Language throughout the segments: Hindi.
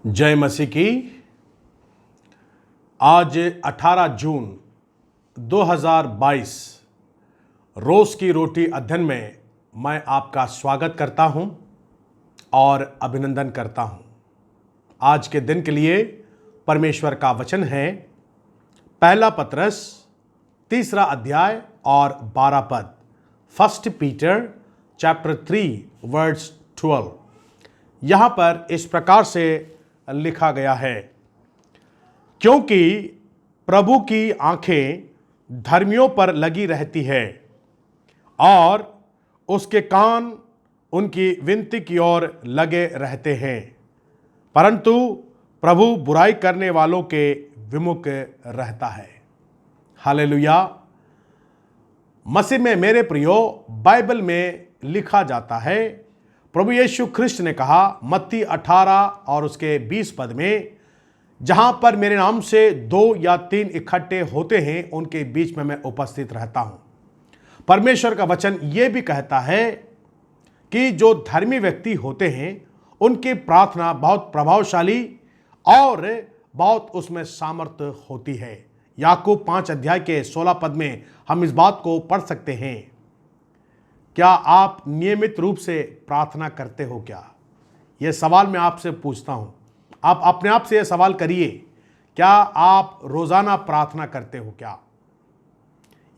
जय मसीह की। आज 18 जून 2022 रोज़ की रोटी अध्ययन में मैं आपका स्वागत करता हूं और अभिनंदन करता हूं। आज के दिन के लिए परमेश्वर का वचन है पहला पतरस 3 अध्याय और 12 पद, 1 पीटर चैप्टर 3 वर्ड्स 12। यहाँ पर इस प्रकार से लिखा गया है, क्योंकि प्रभु की आंखें धर्मियों पर लगी रहती है और उसके कान उनकी विनती की ओर लगे रहते हैं, परंतु प्रभु बुराई करने वालों के विमुख रहता है। हालेलुया। मसीह में मेरे प्रियो, बाइबल में लिखा जाता है, प्रभु यीशु ख्रिस्त ने कहा मत्ती 18 और उसके 20 पद में, जहां पर मेरे नाम से 2 या 3 इकट्ठे होते हैं उनके बीच में मैं उपस्थित रहता हूं। परमेश्वर का वचन यह भी कहता है कि जो धर्मी व्यक्ति होते हैं उनकी प्रार्थना बहुत प्रभावशाली और बहुत उसमें सामर्थ्य होती है। याकूब 5 अध्याय के 16 पद में हम इस बात को पढ़ सकते हैं। क्या आप नियमित रूप से प्रार्थना करते हो? क्या यह सवाल मैं आपसे पूछता हूं। आप अपने आप से यह सवाल करिए, क्या आप रोजाना प्रार्थना करते हो? क्या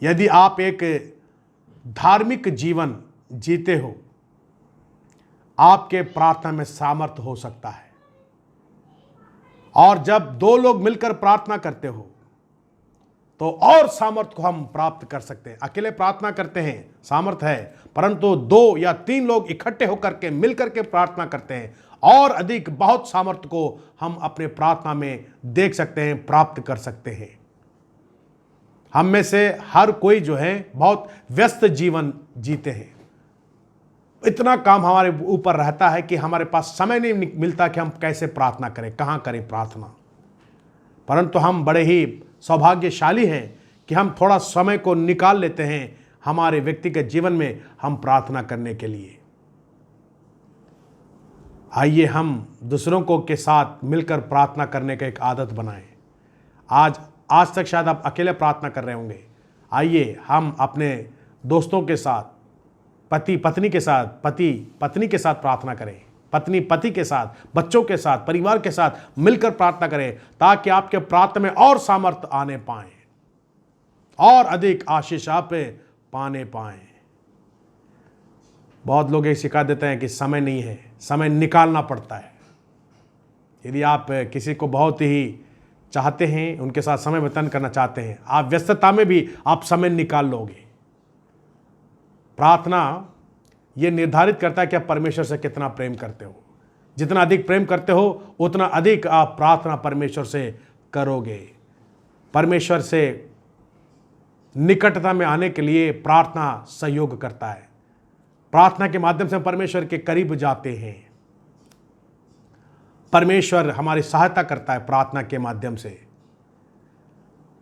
यदि आप एक धार्मिक जीवन जीते हो, आपके प्रार्थना में सामर्थ्य हो सकता है। और जब 2 लोग मिलकर प्रार्थना करते हो तो और सामर्थ्य को हम प्राप्त कर सकते हैं। अकेले प्रार्थना करते हैं, सामर्थ्य है, परंतु 2 या 3 लोग इकट्ठे होकर के मिलकर के प्रार्थना करते हैं, और अधिक बहुत सामर्थ्य को हम अपने प्रार्थना में देख सकते हैं, प्राप्त कर सकते हैं। हम में से हर कोई जो है बहुत व्यस्त जीवन जीते हैं। इतना काम हमारे ऊपर रहता है कि हमारे पास समय नहीं मिलता कि हम कैसे प्रार्थना करें, कहाँ करें प्रार्थना। परंतु हम बड़े ही सौभाग्यशाली हैं कि हम थोड़ा समय को निकाल लेते हैं हमारे व्यक्तिगत जीवन में हम प्रार्थना करने के लिए। आइए हम दूसरों को के साथ मिलकर प्रार्थना करने का एक आदत बनाएं। आज तक शायद आप अकेले प्रार्थना कर रहे होंगे। आइए हम अपने दोस्तों के साथ, पति पत्नी के साथ, पति पत्नी के साथ प्रार्थना करें, पत्नी पति के साथ, बच्चों के साथ, परिवार के साथ मिलकर प्रार्थना करें, ताकि आपके प्रार्थना में और सामर्थ्य आने पाए और अधिक आशीष आप पाने पाए। बहुत लोग ये सिखा देते हैं कि समय नहीं है, समय निकालना पड़ता है। यदि आप किसी को बहुत ही चाहते हैं, उनके साथ समय व्यतीत करना चाहते हैं, आप व्यस्तता में भी आप समय निकाल लोगे। प्रार्थना ये निर्धारित करता है कि आप परमेश्वर से कितना प्रेम करते हो। जितना अधिक प्रेम करते हो उतना अधिक आप प्रार्थना परमेश्वर से करोगे। परमेश्वर से निकटता में आने के लिए प्रार्थना सहयोग करता है। प्रार्थना के माध्यम से परमेश्वर के करीब जाते हैं। परमेश्वर हमारी सहायता करता है प्रार्थना के माध्यम से।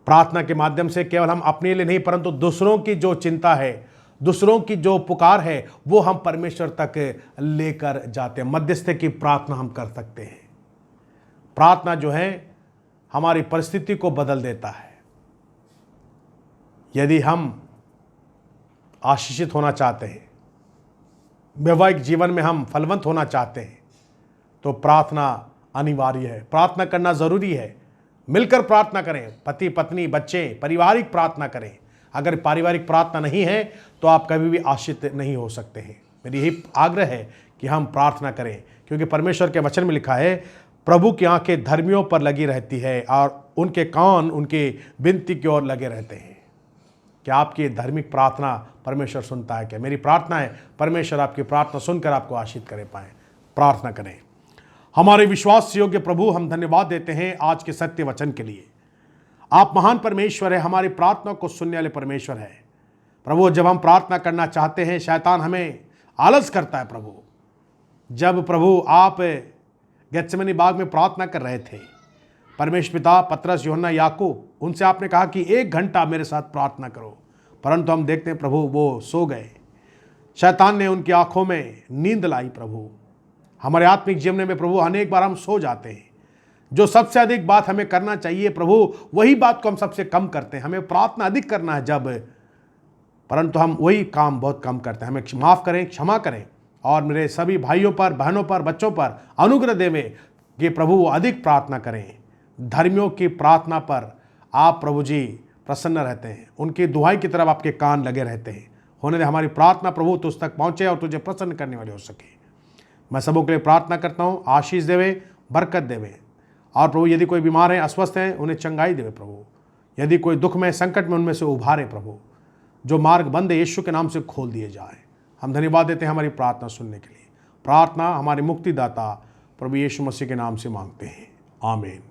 प्रार्थना के माध्यम से केवल हम अपने लिए नहीं, परंतु दूसरों की जो चिंता है, दूसरों की जो पुकार है, वो हम परमेश्वर तक लेकर जाते हैं। मध्यस्थ की प्रार्थना हम कर सकते हैं। प्रार्थना जो है हमारी परिस्थिति को बदल देता है। यदि हम आशीषित होना चाहते हैं, वैवाहिक जीवन में हम फलवंत होना चाहते हैं, तो प्रार्थना अनिवार्य है। प्रार्थना करना जरूरी है। मिलकर प्रार्थना करें, पति पत्नी बच्चे, पारिवारिक प्रार्थना करें। अगर पारिवारिक प्रार्थना नहीं है तो आप कभी भी आशीषित नहीं हो सकते हैं। मेरी यही आग्रह है कि हम प्रार्थना करें, क्योंकि परमेश्वर के वचन में लिखा है, प्रभु की आंखें धर्मियों पर लगी रहती है और उनके कान उनके विनती की ओर लगे रहते हैं। क्या आपकी धार्मिक प्रार्थना परमेश्वर सुनता है? क्या मेरी प्रार्थना है परमेश्वर आपकी प्रार्थना सुनकर आपको आशीषित करे पाए। प्रार्थना करें। हमारे विश्वास योग्य प्रभु, हम धन्यवाद देते हैं आज के सत्य वचन के लिए। आप महान परमेश्वर है, हमारी प्रार्थना को सुनने वाले परमेश्वर है। प्रभु, जब हम प्रार्थना करना चाहते हैं, शैतान हमें आलस करता है। प्रभु, जब प्रभु आप गेत्सेमनी बाग में प्रार्थना कर रहे थे, परमेश्वर पिता, पतरस, यूहन्ना, याकूब, उनसे आपने कहा कि 1 घंटा मेरे साथ प्रार्थना करो, परंतु हम देखते हैं प्रभु वो सो गए। शैतान ने उनकी आंखों में नींद लाई। प्रभु, हमारे आत्मिक जीवन में प्रभु अनेक बार हम सो जाते हैं, जो सबसे अधिक बात हमें करना चाहिए प्रभु, वही बात को हम सबसे कम करते हैं। हमें प्रार्थना अधिक करना है जब, परंतु हम वही काम बहुत कम करते हैं। हमें माफ़ करें, क्षमा करें, और मेरे सभी भाइयों पर, बहनों पर, बच्चों पर अनुग्रह देवे कि प्रभु वो अधिक प्रार्थना करें। धर्मियों की प्रार्थना पर आप प्रभु जी प्रसन्न रहते हैं, उनकी दुहाई की तरफ आपके कान लगे रहते हैं। होने दे हमारी प्रार्थना प्रभु तुझ तक पहुँचे और तुझे प्रसन्न करने वाली हो सके। मैं सबों के लिए प्रार्थना करता हूँ, आशीष देवे, बरकत देवे। और प्रभु यदि कोई बीमार है, अस्वस्थ है, उन्हें चंगाई देवे प्रभु। यदि कोई दुख में, संकट में, उनमें से उभारे प्रभु। जो मार्ग बंद है यीशु के नाम से खोल दिए जाए। हम धन्यवाद देते हैं हमारी प्रार्थना सुनने के लिए। प्रार्थना हमारे मुक्तिदाता प्रभु यीशु मसीह के नाम से मांगते हैं, आमीन।